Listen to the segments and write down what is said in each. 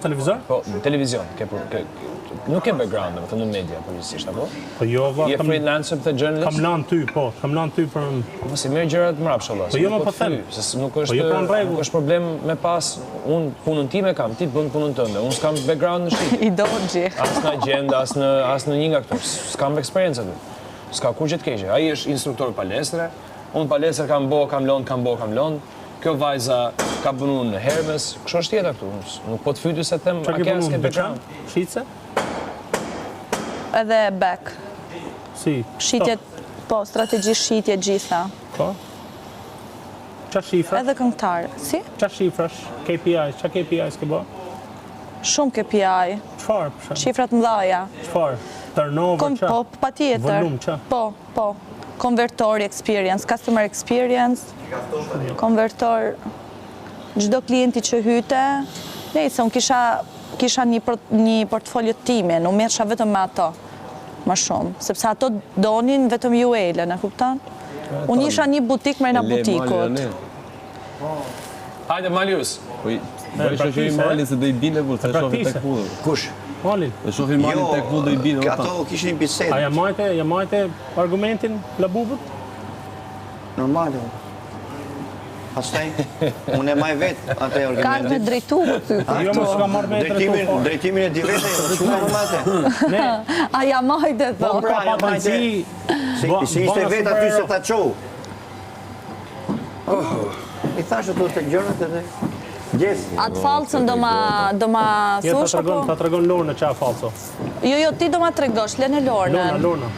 televizor? Po, televizion. Nuk ke background, në në media, përgjithsisht, apo? Po jo, je freelancer për journalist? Kam lanë ty, po. Kam lanë ty për... Po si merr gjërat mbrapsht, Allah. Po jo, më po them. Nuk është problem me pas, unë punën time kam, ti bën punën tënde. Unë s'kam background në shtëpi. I dogji. As në agenda, as në një nga këto. S'kam eksperiencë aty. S'ka kur gjë të keqe. Ai është instruktor palestre. Unë palestër kam lënë. Kjo vajza ka punu në Hermes, kështu është tjetër këtu. Nuk po të fyty se them, a ke s'ke background? Shitse? Edhe back. Si? Shitjet, po, strategji shitje gjitha. Po? Qa shifra? Edhe këngëtar. Si? Qa shifrash? KPIs? Qa KPIs ke bo? Shumë KPI. Qfar? Shifrat mdhaja. Qfar? Turnover qa? Po, pa tjetër. Volum qa? Po. Konvertor experience, customer experience, konvertor, gjdo klienti që hyte, nejse, unë kisha një portfolio time, nuk merrsha vetëm me ato, ma shumë, sepse ato donin vetëm UL, e kupton? Unë isha një butik mrejna butikut. Hajde, Malius. Po i shoqëri Malin se do i bine, po të shofi tek pullë. Kush? Malin. E shofi Malin tek pullë do i bine. Ato kishin një bisedë. A ja majte argumentin labubët? Normale. Pastaj, unë e maj vetë atë argumentin. Ka me drejtu ty. Jo, më s'ka marrë me drejtu. Drejtimin e divete, shumë e mate. A ja majte Po, thot. pra, ja majte. Si ishte vetë aty se ta qohu. I thashë të të gjërët edhe gjesë. Atë falcën do ma thush, apo? Ta tregon Lorna qa falco. Jo, ti do ma tregosh, lene Lornën. Lorna.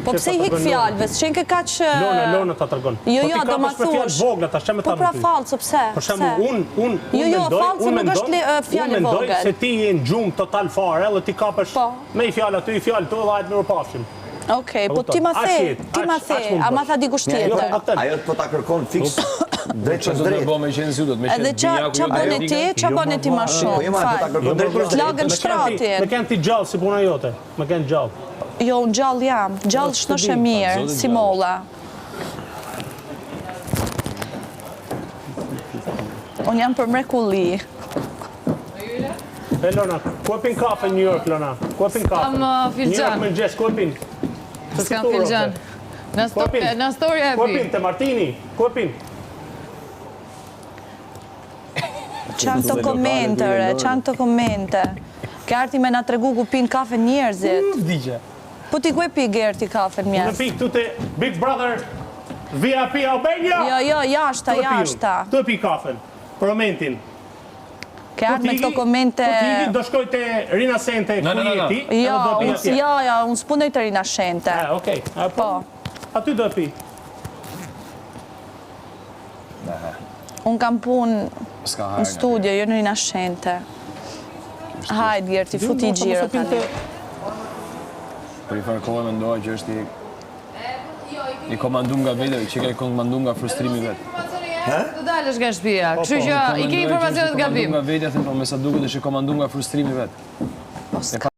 Po pse i hik fjalëve, s'qenke ka që... Lorna ta tregon. Jo, do ma thush. Po pra falco, pse? Për shembull, unë Jo, falco nuk është fjalë vogël. Unë mendoj se ti je në gjumë total fare, dhe ti kapesh me i fjalë aty, i fjalë të dhe ajtë mirë pafshim. Okej, po ti ma the, a ma tha dikush tjetër. Ajo po ta kërkon fix drejt për drejt. Edhe qa bën e ti ma shumë, fal. Lagën shtratin. Me kënë ti gjallë si puna jote, me kënë gjallë. Jo, unë gjallë jam, gjallë shnosh e mirë, si molla. Unë jam për mrekulli. E Lorna, ku e pin kafe në New York, Lorna? Ku e pin kafe? Kam filxan. New York me gjes, ku e pin? S'kam filxan. Në story e Ku e pi. pin, te Martini? Ku e pin? Qanë të komente, re, qanë të komente. Gerti me nga tregu ku pin kafe njerëzit. Digje. Po ti ku e pi Gerti kafe në Në mjes? pi këtu te Big Brother VIP Albania. Jo, jashta. Tu e pi kafen, për momentin. Gerti me këto komente... Po ti do shkoj te Rina Sente, ku jeti, edhe do pi atje. Jo, unë s'punoj të Rina Shente. Okej, Po. Aty do e pi. Unë kam punë në studio, jo në Rina Shente. Hajde, Gerti, futi i gjiro tani. Për i farë kohë me ndoja që është i komandum nga vete, që ka i komandum nga frustrimi vetë. Të dalësh nga shtëpia, kështu që i ke informacionet gabim. Nga vete, thëmë, po me sa duket është i komandum nga frustrimi vetë.